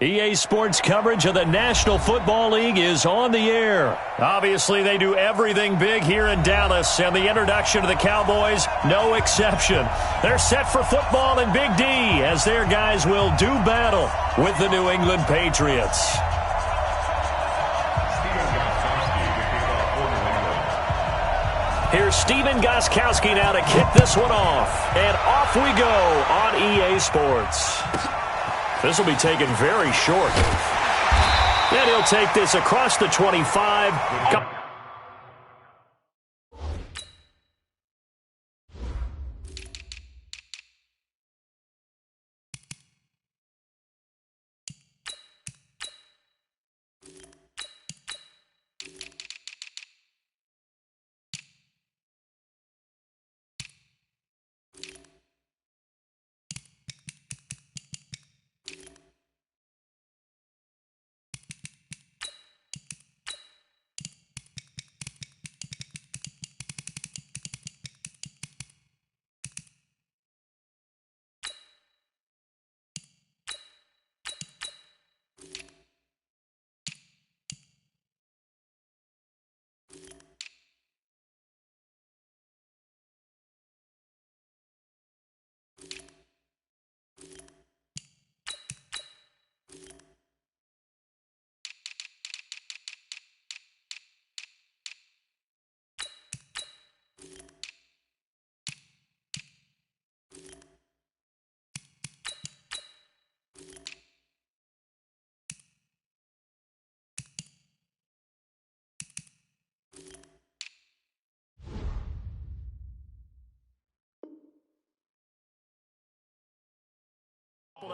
EA Sports coverage of the National Football League is on the air. Obviously, they do everything big here in Dallas, and the introduction to the Cowboys, no exception. They're set for football in Big D as their guys will do battle with the New England Patriots. Here's Stephen Gostkowski now to kick this one off. And off we go on EA Sports. This will be taken very short. And he'll take this across the 25.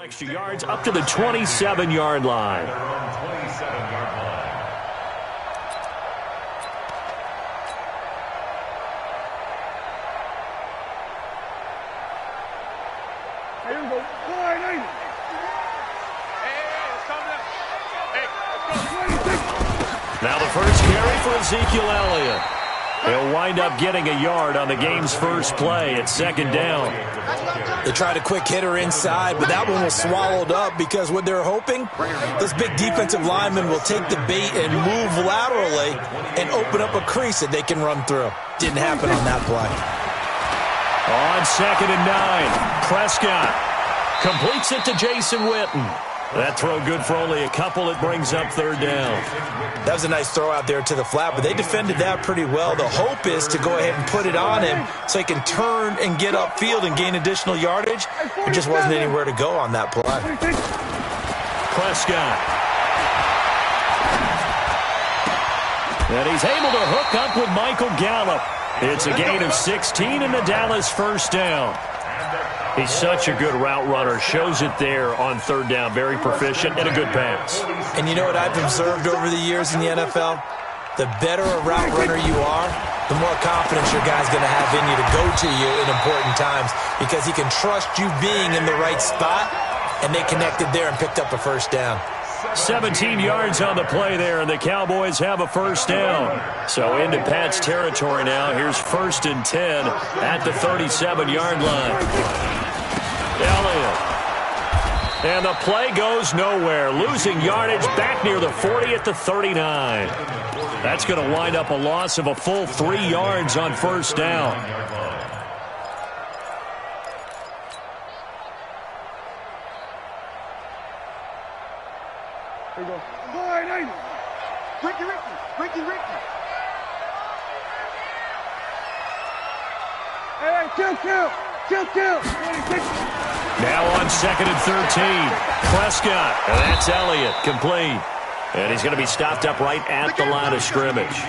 Extra yards up to the 27-yard line. Now the first carry for Ezekiel Elliott. He'll wind up getting a yard on the game's first play at second down. They tried a quick hitter inside, but that one was swallowed up because what they're hoping, those big defensive linemen will take the bait and move laterally and open up a crease that they can run through. Didn't happen on that play. On 2nd and 9, Prescott completes it to Jason Witten. That throw good for only a couple. It brings up third down. That was a nice throw out there to the flat, but they defended that pretty well. The hope is to go ahead and put it on him so he can turn and get upfield and gain additional yardage. There just wasn't anywhere to go on that play. Prescott. And he's able to hook up with Michael Gallup. It's a gain of 16 and the Dallas first down. He's such a good route runner. Shows it there on third down. Very proficient and a good pass. And you know what I've observed over the years in the NFL? The better a route runner you are, the more confidence your guy's going to have in you to go to you in important times because he can trust you being in the right spot, and they connected there and picked up a first down. 17 yards on the play there, and the Cowboys have a first down. So into Pat's territory now. Here's 1st and 10 at the 37-yard line. Elliott. And the play goes nowhere. Losing yardage back near the 40 at the 39. That's going to wind up a loss of a full 3 yards on first down. There you go. Ricky. Hey, kill. Now on 2nd and 13. Prescott. And that's Elliott. Complete. And he's going to be stopped up right at the line of scrimmage.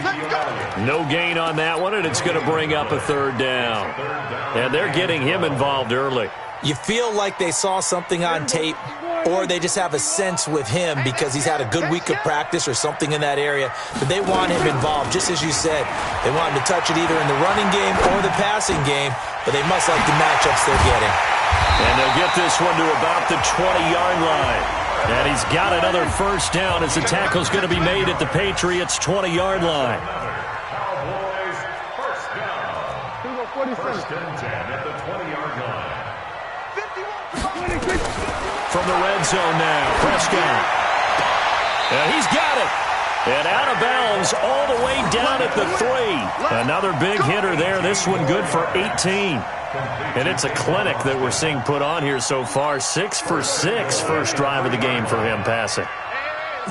No gain on that one, and it's going to bring up a third down. And they're getting him involved early. You feel like they saw something on tape, or they just have a sense with him because he's had a good week of practice or something in that area, but they want him involved, just as you said. They want him to touch it either in the running game or the passing game, but they must like the matchups they're getting. And they'll get this one to about the 20-yard line. And he's got another first down as the tackle's going to be made at the Patriots' 20-yard line. Cowboys, first down. First and 10 at the 20-yard line. From the red zone now, Prescott. And he's got it. And out of bounds all the way down at the 3. Another big hitter there. This one good for 18. And it's a clinic that we're seeing put on here so far. 6 for 6 first drive of the game for him passing.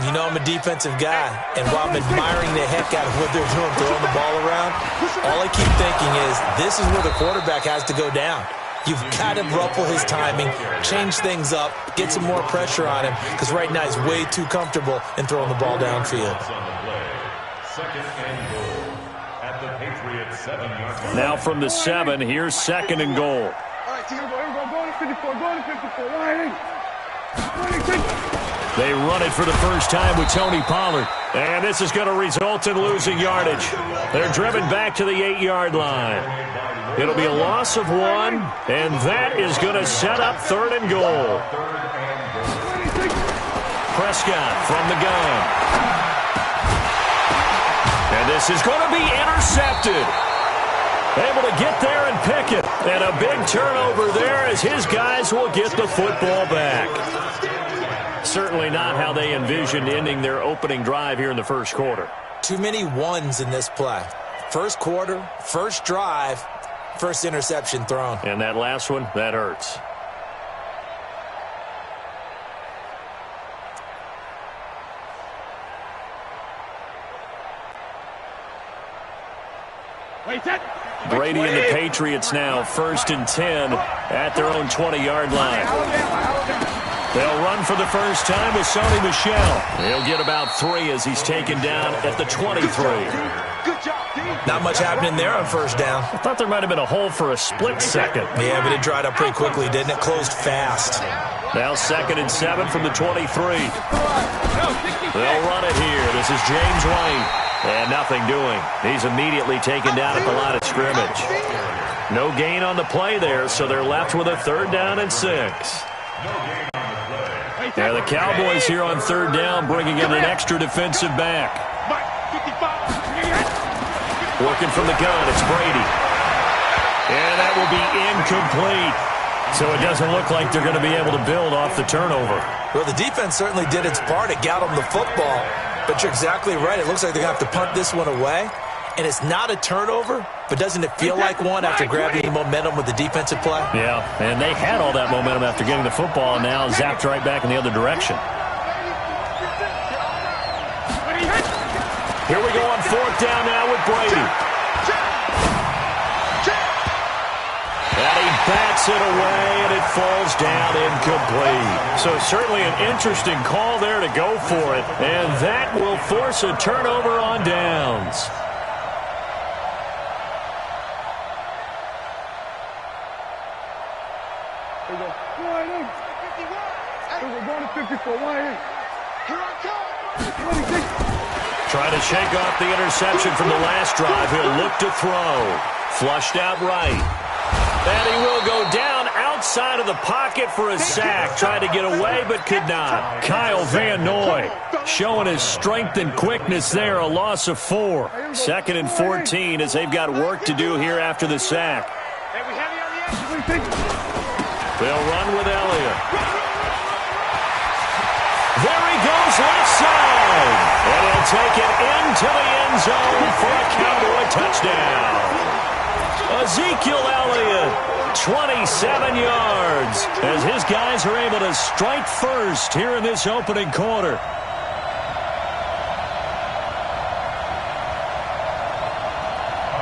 You know I'm a defensive guy, and while I'm admiring the heck out of what they're doing, throwing the ball around, all I keep thinking is this is where the quarterback has to go down. You've got to ruffle his timing, change things up, get some more pressure on him, because right now he's way too comfortable in throwing the ball downfield. Now from the 7, here's 2nd and goal. All right, here we go. Go to 54. Go to 54. They run it for the first time with Tony Pollard. And this is going to result in losing yardage. They're driven back to the 8-yard line. It'll be a loss of 1, and that is going to set up 3rd and goal. Prescott from the gun. And this is going to be intercepted. Able to get there and pick it. And a big turnover there as his guys will get the football back. Certainly not how they envisioned ending their opening drive here in the first quarter. Too many ones in this play. First quarter, first drive, first interception thrown. And that last one, that hurts. Brady and the Patriots now 1st and 10 at their own 20-yard line. They'll run for the first time with Sony Michel. He'll get about 3 as he's taken down at the 23. Not much happening there on first down. I thought there might have been a hole for a split second. Yeah, but it dried up pretty quickly, didn't it? Closed fast. Now 2nd and 7 from the 23. They'll run it here. This is James White. And nothing doing. He's immediately taken down at the line of scrimmage. No gain on the play there, so they're left with a 3rd down and 6. Now the Cowboys here on 3rd down, bringing in an extra defensive back. Working from the gun, it's Brady. And that will be incomplete. So it doesn't look like they're going to be able to build off the turnover. Well, the defense certainly did its part. It got them the football. But you're exactly right. It looks like they're going to have to punt this one away. And it's not a turnover, but doesn't it feel like one after grabbing the momentum with the defensive play? Yeah, and they had all that momentum after getting the football, and now zapped right back in the other direction. Here we go on 4th down now with Brady. And he bats it away, and it falls down incomplete. So certainly an interesting call there to go for it, and that will force a turnover on downs. Here we go. We're going to 54. Here I come. 26. Trying to shake off the interception from the last drive. He'll look to throw. Flushed out right. And he will go down outside of the pocket for a sack. Tried to get away, but could not. Kyle Van Noy showing his strength and quickness there. A loss of 4. 2nd and 14 as they've got work to do here after the sack. They'll run with Elliott. There he goes left side. And he'll take it into the end zone for a Cowboy touchdown. Ezekiel Elliott, 27 yards, as his guys are able to strike first here in this opening quarter.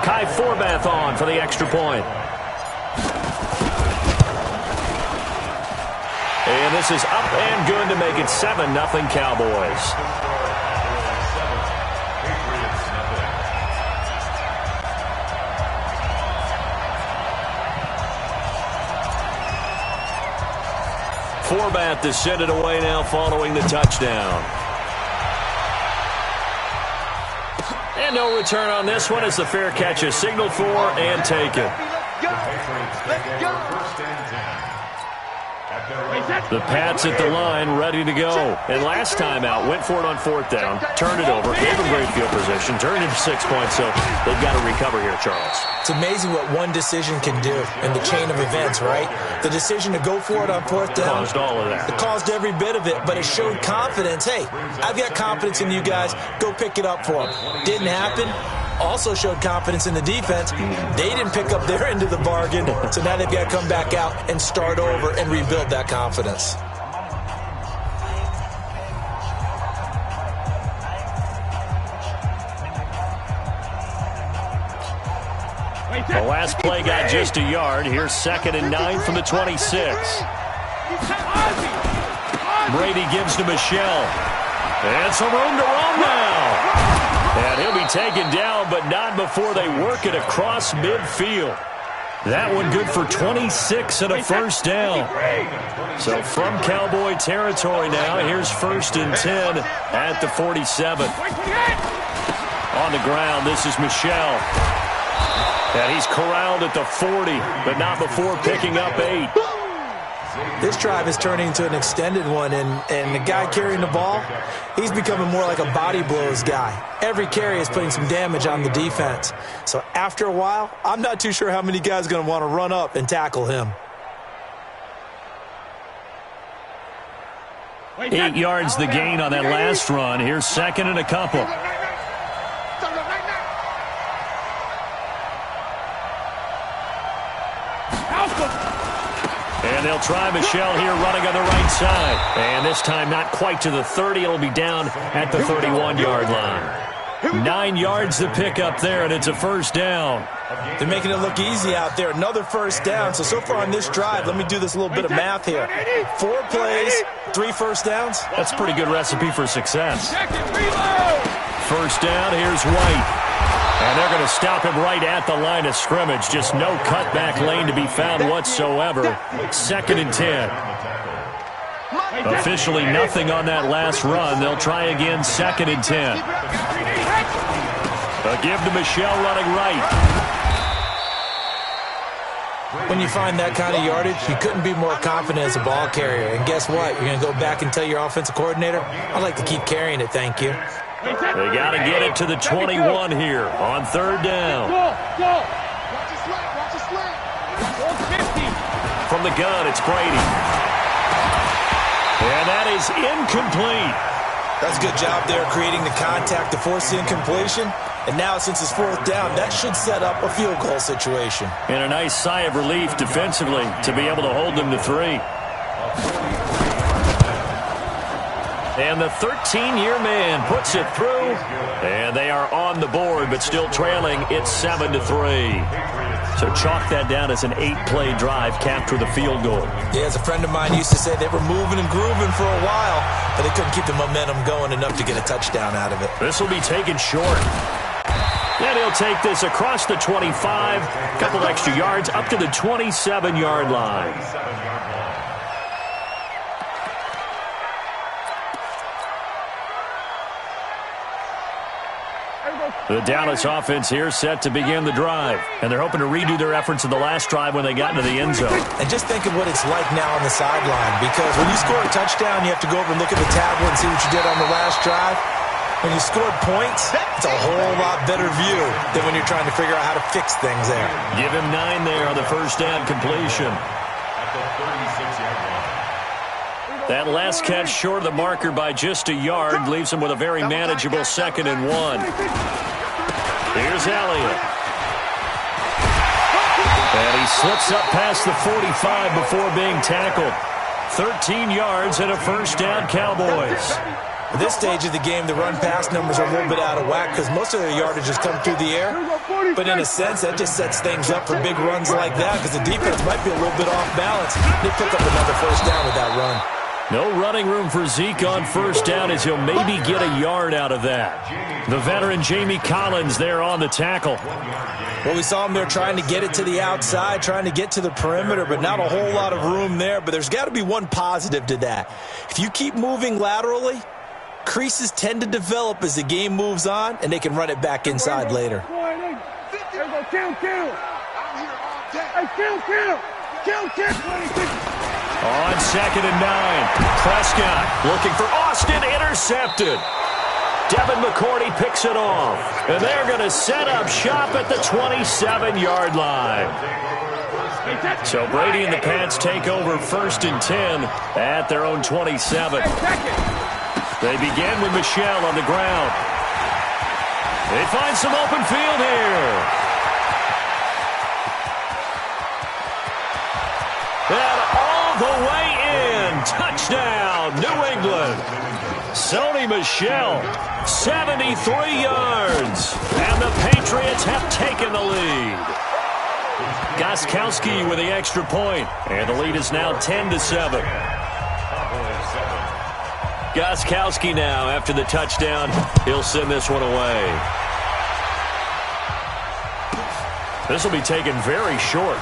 Kai Forbath on for the extra point. And this is up and good to make it 7-0 Cowboys. Forbath to send it away now following the touchdown. And no return on this one as the fair catch is signaled for and taken. The Pats at the line, ready to go. And last time out, went for it on 4th down, turned it over, gave them great field position, turned into 6 points, so they've got to recover here, Charles. It's amazing what one decision can do in the chain of events, right? The decision to go for it on 4th down. Caused all of that. It caused every bit of it, but it showed confidence. Hey, I've got confidence in you guys. Go pick it up for them. Didn't happen. Also showed confidence in the defense. They didn't pick up their end of the bargain, so now they've got to come back out and start over and rebuild that confidence. The last play got just a yard. Here's 2nd and 9 from the 26. Brady gives to Michel. And some room to roam now. And he'll be taken down, but not before they work it across midfield. That one good for 26 and a first down. So from Cowboy territory now, here's 1st and 10 at the 47. On the ground, this is Michel. And he's corralled at the 40, but not before picking up 8. This drive is turning into an extended one, and the guy carrying the ball, he's becoming more like a body blows guy. Every carry is putting some damage on the defense. So after a while, I'm not too sure how many guys are going to want to run up and tackle him. 8 yards the gain on that last run. Here's 2nd and a couple. And they'll try Michel here running on the right side. And this time not quite to the 30. It'll be down at the 31-yard line. 9 yards to pick up there, and it's a first down. They're making it look easy out there. Another first down. So far on this drive, let me do this little bit of math here. 4 plays, 3 first downs. That's a pretty good recipe for success. First down, here's White. And they're going to stop him right at the line of scrimmage. Just no cutback lane to be found whatsoever. 2nd and 10. Officially nothing on that last run. They'll try again, 2nd and 10. A give to Michel running right. When you find that kind of yardage, you couldn't be more confident as a ball carrier. And guess what? You're going to go back and tell your offensive coordinator, I'd like to keep carrying it, thank you. They got to get it to the 21 here on 3rd down. From the gun, it's Brady. And that is incomplete. That's a good job there creating the contact to force the incompletion. And now since it's 4th down, that should set up a field goal situation. And a nice sigh of relief defensively to be able to hold them to 3. And the 13-year man puts it through. And they are on the board, but still trailing. It's 7-3. So chalk that down as an 8-play drive capped with a field goal. Yeah, as a friend of mine used to say, they were moving and grooving for a while, but they couldn't keep the momentum going enough to get a touchdown out of it. This will be taken short. And he'll take this across the 25. A couple extra yards up to the 27-yard line. The Dallas offense here set to begin the drive. And they're hoping to redo their efforts in the last drive when they got into the end zone. And just think of what it's like now on the sideline. Because when you score a touchdown, you have to go over and look at the tablet and see what you did on the last drive. When you scored points, it's a whole lot better view than when you're trying to figure out how to fix things there. Give him 9 there on the first down completion. That last catch short of the marker by just a yard leaves him with a very manageable 2nd and 1. Here's Elliott. And he slips up past the 45 before being tackled. 13 yards and a first down, Cowboys. At this stage of the game, the run-pass numbers are a little bit out of whack because most of their yardage has come through the air. But in a sense, that just sets things up for big runs like that because the defense might be a little bit off balance. They pick up another first down with that run. No running room for Zeke on first down as he'll maybe get a yard out of that. The veteran Jamie Collins there on the tackle. Well, we saw him there trying to get it to the outside, trying to get to the perimeter, but not a whole lot of room there. But there's got to be one positive to that. If you keep moving laterally, creases tend to develop as the game moves on, and they can run it back inside later. Count. On 2nd and 9, Prescott looking for Austin, intercepted. Devin McCourty picks it off, and they're going to set up shop at the 27-yard line. So Brady and the Pats take over 1st and 10 at their own 27. They begin with Michel on the ground. They find some open field here. And all the way in. Touchdown, New England. Sony Michel, 73 yards. And the Patriots have taken the lead. Gostkowski with the extra point. And the lead is now 10-7. Gostkowski now, after the touchdown, he'll send this one away. This will be taken very short.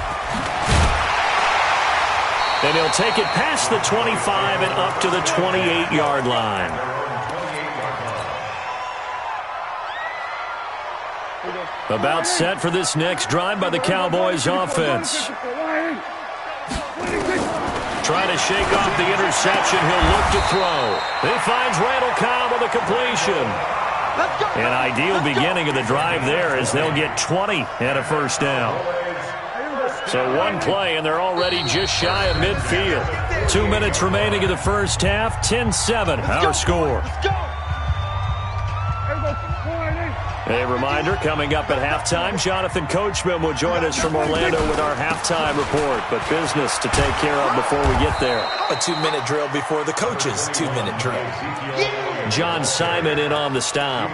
And he'll take it past the 25 and up to the 28-yard line. About set for this next drive by the Cowboys offense. Trying to shake off the interception. He'll look to throw. He finds Randall Cobb with a completion. An ideal beginning of the drive there as they'll get 20 and a first down. So one play, and they're already just shy of midfield. 2 minutes remaining in the first half. 10-7, our score. A reminder, coming up at halftime, Jonathan Coachman will join us from Orlando with our halftime report. But business to take care of before we get there. A 2-minute drill before the coach's 2-minute drill. John Simon in on the stop.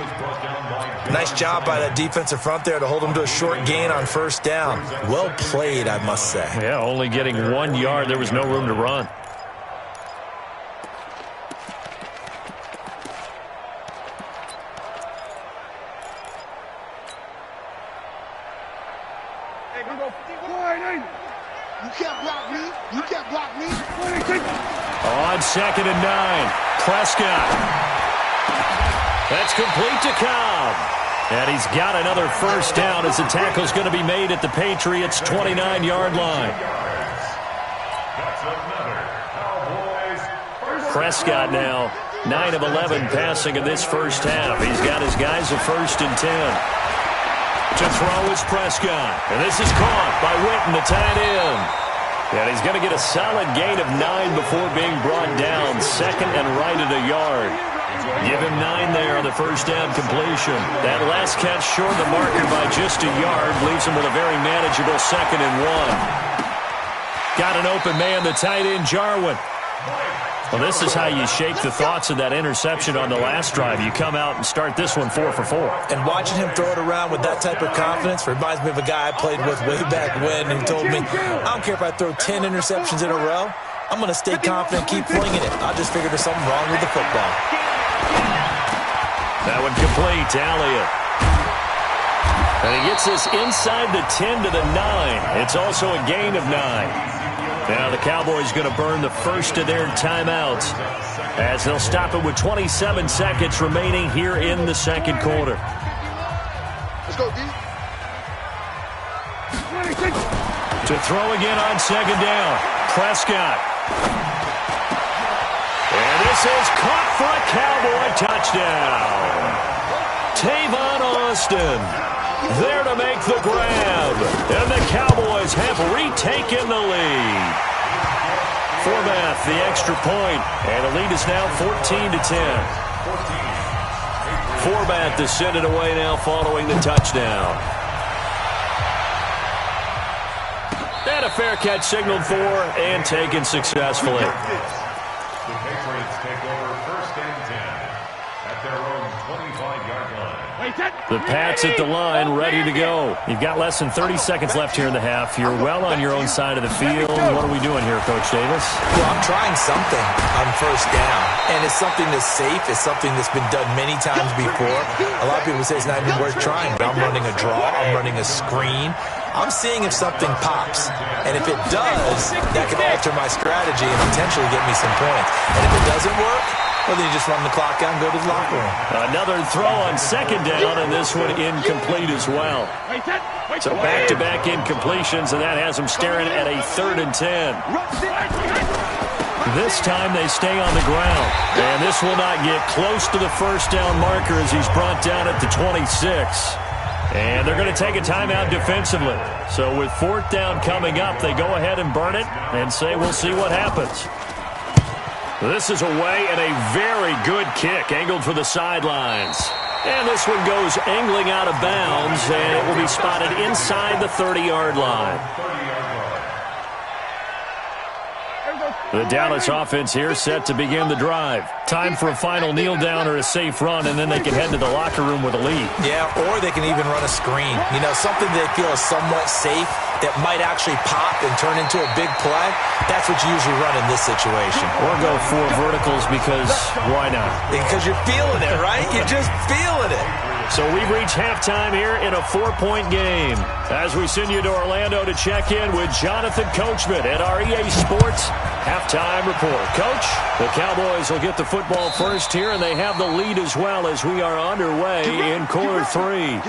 Nice job by that defensive front there to hold him to a short gain on first down. Well played, I must say. Yeah, only getting 1 yard. There was no room to run. On 2nd and 9, Prescott. That's complete to Cobb. And he's got another first down as the tackle's going to be made at the Patriots' 29-yard line. Prescott now 9 of 11 passing in this first half. He's got his guys a 1st and 10. To throw is Prescott. And this is caught by Witten, the tight end. And he's going to get a solid gain of 9 before being brought down. 2nd and right at a yard. Give him 9 there on the first down completion. That last catch short of the marker by just a yard leaves him with a very manageable 2nd and 1. Got an open man, the tight end, Jarwin. Well, this is how you shake the thoughts of that interception on the last drive. You come out and start this one 4 for 4. And watching him throw it around with that type of confidence reminds me of a guy I played with way back when who told me, I don't care if I throw 10 interceptions in a row. I'm going to stay confident and keep flinging it. I just figured there's something wrong with the football. That one complete to Elliott. And he gets this inside the 10 to the 9. It's also a gain of 9. Now the Cowboys going to burn the first of their timeouts as they'll stop it with 27 seconds remaining here in the second quarter. Let's go, D. To throw again on 2nd down, Prescott. And this is caught for a Cowboy touchdown. Tavon Austin there to make the grab. And the Cowboys have retaken the lead. Forbath, the extra point. And the lead is now 14-10. Forbath to send it away now following the touchdown. And a fair catch signaled for and taken successfully. The Patriots take over 1st and 10 at their own 25-yard line. The Pats at the line, ready to go. You've got less than 30 seconds left here in the half. You're well on your own side of the field. What are we doing here, Coach Davis? Well, I'm trying something on first down, and it's something that's safe. It's something that's been done many times before. A lot of people say it's not even worth trying, but I'm running a draw. I'm running a screen. I'm seeing if something pops, and if it does, that could alter my strategy and potentially get me some points. And if it doesn't work, Well, then you just run the clock out and go to the locker room. Another throw on second down, and this one incomplete as well. So back-to-back incompletions, and that has them staring at a 3rd and 10. This time they stay on the ground, and this will not get close to the first down marker as he's brought down at the 26. And they're going to take a timeout defensively. So with 4th down coming up, they go ahead and burn it and say we'll see what happens. This is away, and a very good kick angled for the sidelines. And this one goes angling out of bounds, and it will be spotted inside the 30-yard line. The Dallas offense here set to begin the drive. Time for a final kneel down or a safe run, and then they can head to the locker room with a lead. Yeah, or they can even run a screen. You know, something they feel is somewhat safe that might actually pop and turn into a big play. That's what you usually run in this situation. Or go 4 verticals because why not? Because you're feeling it, right? You're just feeling it. So we've reached halftime here in a 4-point game. As we send you to Orlando to check in with Jonathan Coachman at our EA Sports Halftime Report. Coach, the Cowboys will get the football first here, and they have the lead as well as we are underway in quarter 3.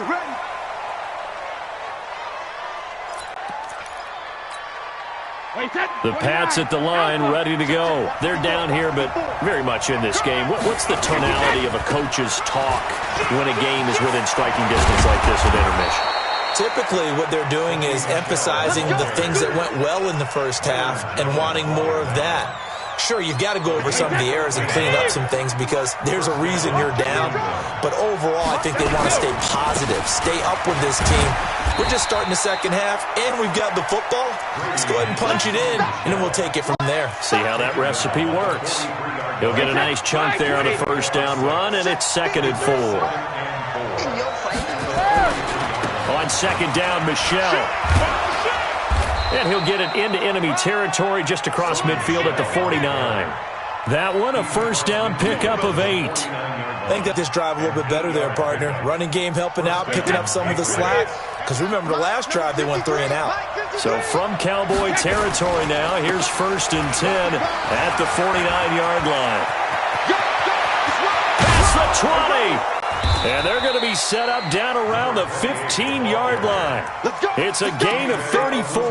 The Pats at the line, ready to go. They're down here, but very much in this game. What's the tonality of a coach's talk when a game is within striking distance like this at intermission? Typically, what they're doing is emphasizing the things that went well in the first half and wanting more of that. Sure, you've got to go over some of the errors and clean up some things because there's a reason you're down. But overall, I think they want to stay positive, stay up with this team. We're just starting the second half, and we've got the football. Let's go ahead and punch it in, and then we'll take it from there. See how that recipe works. He'll get a nice chunk there on a first down run, and it's 2nd and 4. On 2nd down, Michelle. And he'll get it into enemy territory just across midfield at the 49. That one, a first down pickup of 8. I think that this drive a little bit better there, partner. Running game helping out, picking up some of the slack. Because remember, the last drive, they went 3 and out. So from Cowboy territory now, here's 1st and 10 at the 49-yard line. Past the 20. And they're going to be set up down around the 15-yard line. It's a gain of 34.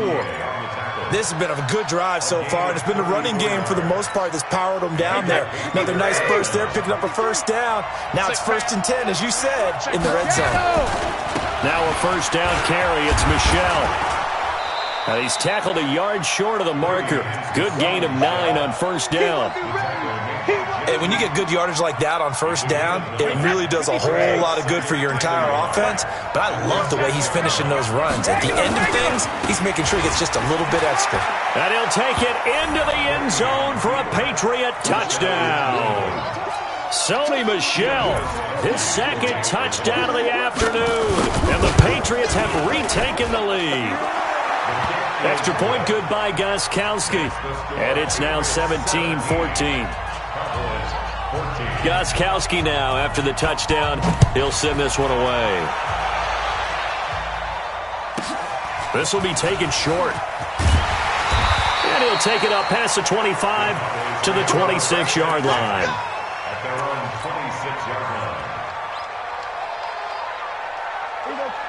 This has been a good drive so far, and it's been the running game for the most part that's powered them down there. Another nice burst there, picking up a first down. Now it's 1st and 10, as you said, in the red zone. Now a first down carry. It's Michelle. Now he's tackled a yard short of the marker. Good gain of 9 on first down. And when you get good yardage like that on first down, it really does a whole lot of good for your entire offense. But I love the way he's finishing those runs. At the end of things, he's making sure he gets just a little bit extra. And he'll take it into the end zone for a Patriot touchdown. Sony Michel, his 2nd touchdown of the afternoon. And the Patriots have retaken the lead. Extra point good by Gostkowski. And it's now 17-14. Gostkowski now, after the touchdown, he'll send this one away. This will be taken short. And he'll take it up past the 25 to the 26-yard line. At their own 26-yard line.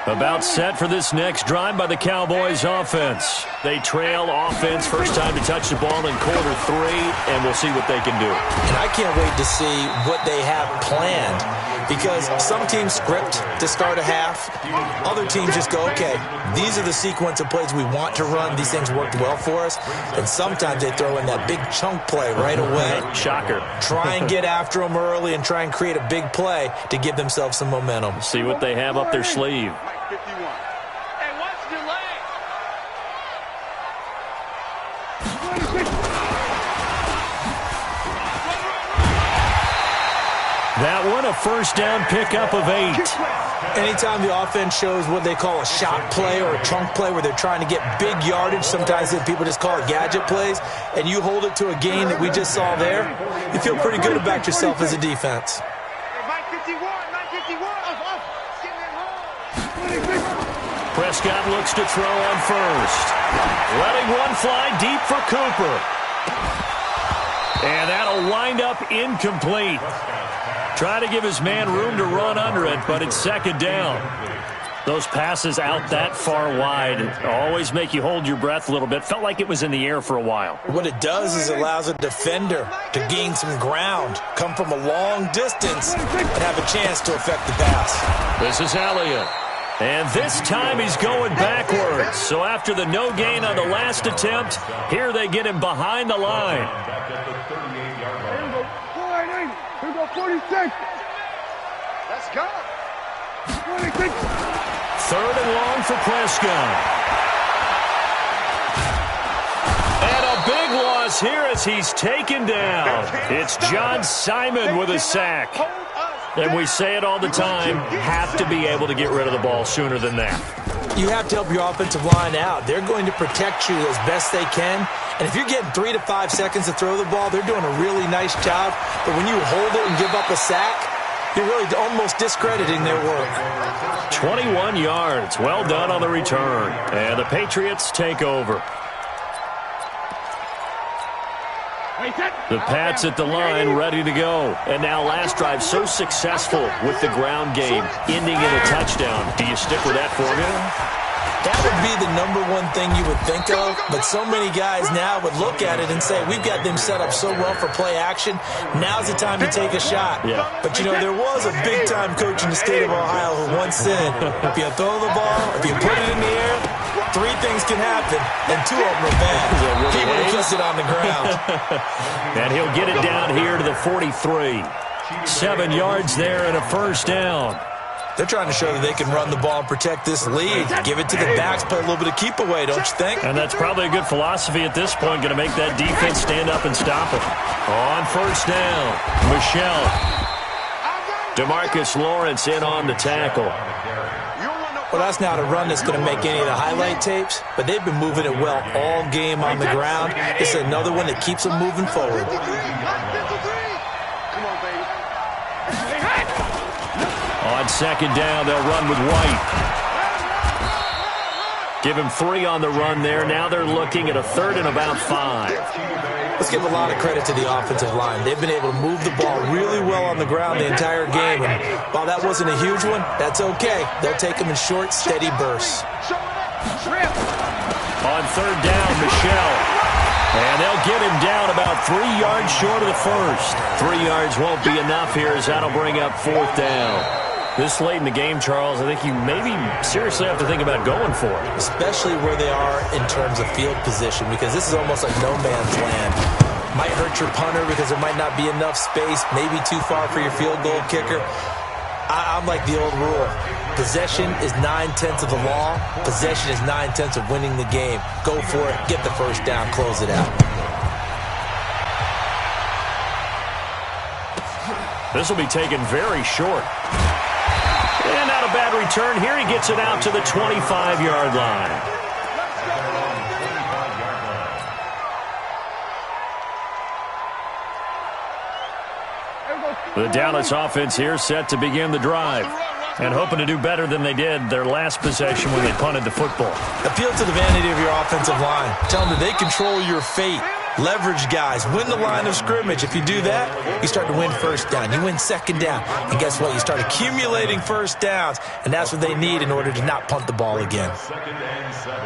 About set for this next drive by the Cowboys offense. They trail offense, first time to touch the ball in quarter 3, and we'll see what they can do. And I can't wait to see what they have planned, because some teams script to start a half. Other teams just go, okay, these are the sequence of plays we want to run. These things worked well for us. And sometimes they throw in that big chunk play right away. Shocker. Try and get after them early and try and create a big play to give themselves some momentum. See what they have up their sleeve. 51. Hey, what's the delay? That one, a first down pickup of 8. Anytime the offense shows what they call a shot play or a chunk play where they're trying to get big yardage, sometimes people just call it gadget plays, and you hold it to a gain that we just saw there, you feel pretty good about yourself as a defense. Mike 51, Mike 51. Prescott looks to throw on first. Letting one fly deep for Cooper. And that'll wind up incomplete. Try to give his man room to run under it, but it's second down. Those passes out that far wide always make you hold your breath a little bit. Felt like it was in the air for a while. What it does is it allows a defender to gain some ground, come from a long distance, and have a chance to affect the pass. This is Elliott. And this time he's going backwards. So after the no gain on the last attempt, here they get him behind the line. Here we go. 480. Here we go. 46. Let's go. 46. Third and long for Prescott. And a big loss here as he's taken down. It's John Simon with a sack. And we say it all the time, have to be able to get rid of the ball sooner than that. You have to help your offensive line out. They're going to protect you as best they can. And if you're getting 3 to 5 seconds to throw the ball, they're doing a really nice job. But when you hold it and give up a sack, you're really almost discrediting their work. 21 yards. Well done on the return. And the Patriots take over. The Pats at the line, ready to go. And now last drive so successful with the ground game, ending in a touchdown. Do you stick with that formula? That would be the number one thing you would think of, but so many guys now would look at it and say, we've got them set up so well for play action, now's the time to take a shot. Yeah. But, you know, there was a big-time coach in the state of Ohio who once said, if you throw the ball, if you put it in the air, 3 things can happen, and 2 of them are bad. People will kiss it on the ground. And he'll get it down here to the 43. 7 yards there and a first down. They're trying to show that they can run the ball and protect this lead. Give it to the backs, play a little bit of keep away, don't you think? And that's probably a good philosophy at this point, going to make that defense stand up and stop it. On first down, Michel. DeMarcus Lawrence in on the tackle. Well, that's not a run that's going to make any of the highlight tapes, but they've been moving it well all game on the ground. It's another one that keeps them moving forward. On second down, they'll run with White. Give him 3 on the run there. Now they're looking at a third and about 5. Let's give a lot of credit to the offensive line. They've been able to move the ball really well on the ground the entire game. And while that wasn't a huge one, that's okay. They'll take them in short, steady bursts. On third down, Michel. And they'll get him down about 3 yards short of the first. 3 yards won't be enough here as that'll bring up fourth down. This late in the game, Charles, I think you maybe seriously have to think about going for it. Especially where they are in terms of field position, because this is almost like no man's land. Might hurt your punter because there might not be enough space, maybe too far for your field goal kicker. I'm like the old rule. Possession is 9/10 of the law. Possession is 9/10 of winning the game. Go for it, get the first down, close it out. This will be taken very short. And not a bad return here. He gets it out to the 25-yard line. The Dallas offense here set to begin the drive. And hoping to do better than they did their last possession when they punted the football. Appeal to the vanity of your offensive line. Tell them that they control your fate. Leverage guys. Win the line of scrimmage. If you do that, you start to win first down. You win second down. And guess what? You start accumulating first downs. And that's what they need in order to not punt the ball again. Second and 7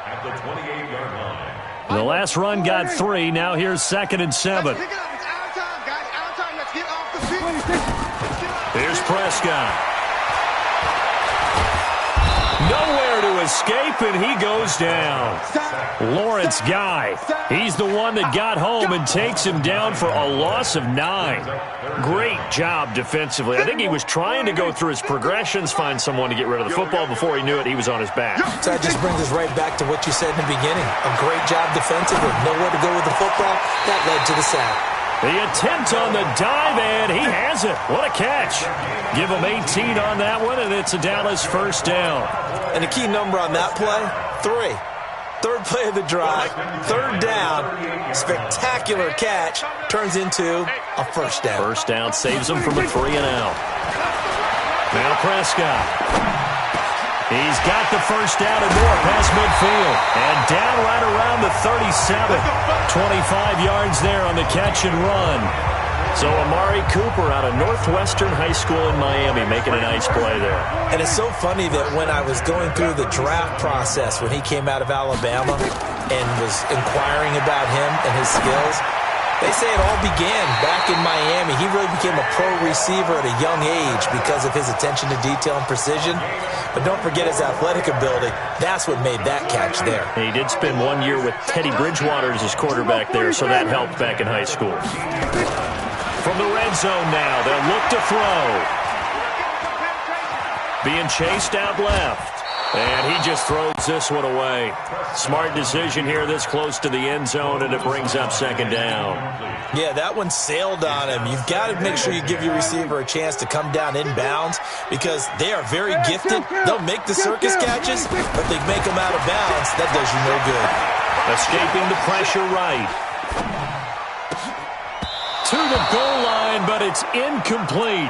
at the 28-yard line. The last run got 3. Now here's second and 7. Here's Prescott. Nowhere to escape, and he goes down. Lawrence Guy, he's the one that got home and takes him down for a loss of 9. Great job defensively. I think he was trying to go through his progressions, find someone to get rid of the football. Before he knew it, he was on his back. So that just brings us right back to what you said in the beginning. A great job defensively. Nowhere to go with the football. That led to the sack. The attempt on the dive, and he has it. What a catch. Give him 18 on that one, and it's a Dallas first down. And the key number on that play, 3. Third play of the drive, third down, spectacular catch, turns into a first down. First down saves him from a 3 and out. Now Prescott. He's got the first down and more past midfield. And down right around the 37. 25 yards there on the catch and run. So Amari Cooper out of Northwestern High School in Miami making a nice play there. And it's so funny that when I was going through the draft process when he came out of Alabama and was inquiring about him and his skills, they say it all began back in Miami. He really became a pro receiver at a young age because of his attention to detail and precision. But don't forget his athletic ability. That's what made that catch there. He did spend 1 year with Teddy Bridgewater as his quarterback there, so that helped back in high school. From the red zone now, they'll look to throw. Being chased out left. And he just throws this one away. Smart decision here this close to the end zone, and it brings up second down. Yeah, that one sailed on him. You've got to make sure you give your receiver a chance to come down inbounds because they are very gifted. They'll make the circus catches, but they make them out of bounds. That does you no good. Escaping the pressure right. To the goal line, but it's incomplete.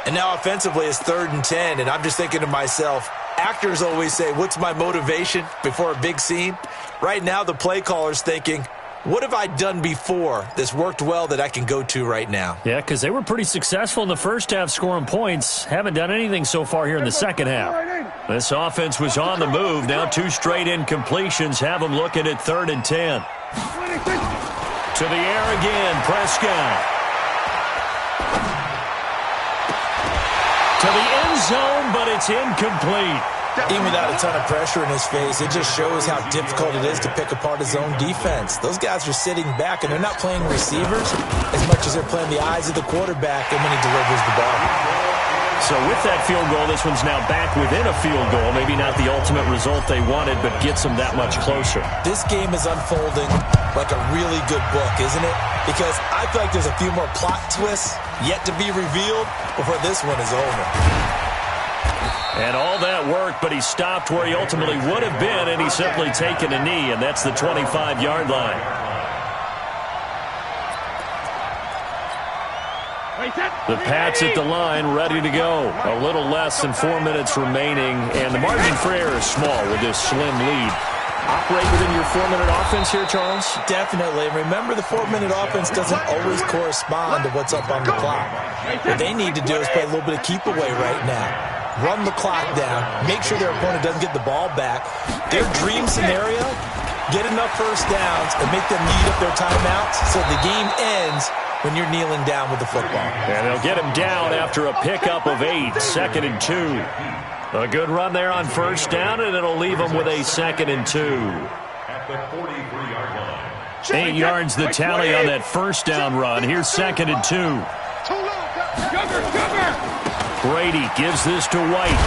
And now offensively it's 3rd and 10, and I'm just thinking to myself, actors always say, what's my motivation before a big scene? Right now the play caller's thinking, what have I done before that's worked well that I can go to right now? Yeah, because they were pretty successful in the first half scoring points. Haven't done anything so far here in the second half. This offense was on the move. Now 2 straight incompletions have them looking at 3rd and 10. To the air again, Prescott. To the end zone, but it's incomplete. Even without a ton of pressure in his face, it just shows how difficult it is to pick apart his own defense. Those guys are sitting back, and they're not playing receivers as much as they're playing the eyes of the quarterback and when he delivers the ball. So with that field goal, this one's now back within a field goal. Maybe not the ultimate result they wanted, but gets them that much closer. This game is unfolding like a really good book, isn't it? Because I feel like there's a few more plot twists yet to be revealed before this one is over. And all that worked, but he stopped where he ultimately would have been, and he's simply taken a knee, and that's the 25-yard line. The Pats at the line, ready to go. A little less than 4 minutes remaining, and the margin for error is small with this slim lead. Operate within your 4-minute offense here, Charles? Definitely. Remember, the 4-minute offense doesn't always correspond to what's up on the clock. What they need to do is play a little bit of keep away right now. Run the clock down. Make sure their opponent doesn't get the ball back. Their dream scenario, get enough first downs and make them eat up their timeouts so the game ends when you're kneeling down with the football. And they'll get him down after a pickup of 8, 2nd and 2. A good run there on first down, and it'll leave them with a 2nd and 2. At the 43-yard line. 8 yards the tally on that first down run. Here's 2nd and 2. Brady gives this to White.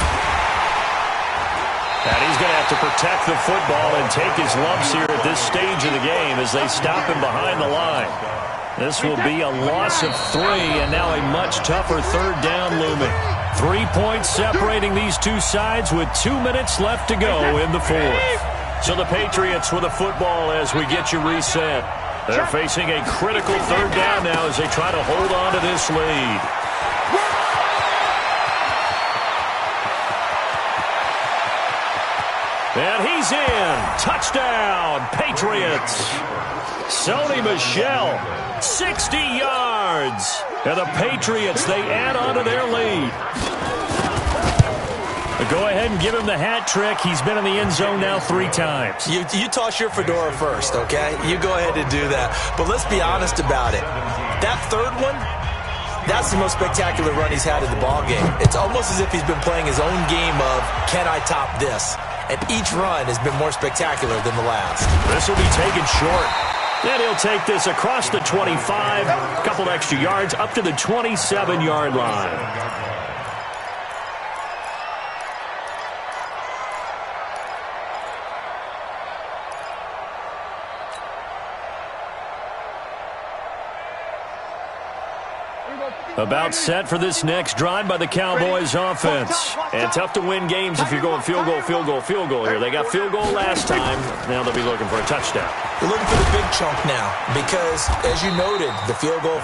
And he's going to have to protect the football and take his lumps here at this stage of the game as they stop him behind the line. This will be a loss of 3, and now a much tougher 3rd down looming. 3 points separating these two sides with 2 minutes left to go in the 4th. So the Patriots with the football as we get you reset. They're facing a critical 3rd down now as they try to hold on to this lead. And he's in. Touchdown, Patriots. Sony Michel, 60 yards. And the Patriots, they add on to their lead. Go ahead and give him the hat trick. He's been in the end zone now 3 times. You toss your fedora first, okay? You go ahead and do that. But let's be honest about it. That 3rd one, that's the most spectacular run he's had in the ballgame. It's almost as if he's been playing his own game of, can I top this? And each run has been more spectacular than the last. This will be taken short. Then he'll take this across the 25, a couple extra yards, up to the 27-yard line. About set for this next drive by the Cowboys offense. And tough to win games if you're going field goal, field goal, field goal here. They got field goal last time. Now they'll be looking for a touchdown. They're looking for the big chunk now because, as you noted, the field goal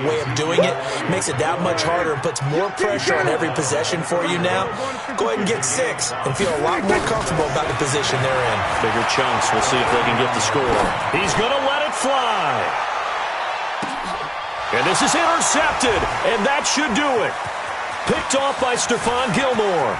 way of doing it makes it that much harder and puts more pressure on every possession for you now. Go ahead and get 6 and feel a lot more comfortable about the position they're in. Bigger chunks. We'll see if they can get the score. He's going to let it fly. And this is intercepted, and that should do it. Picked off by Stephon Gilmore.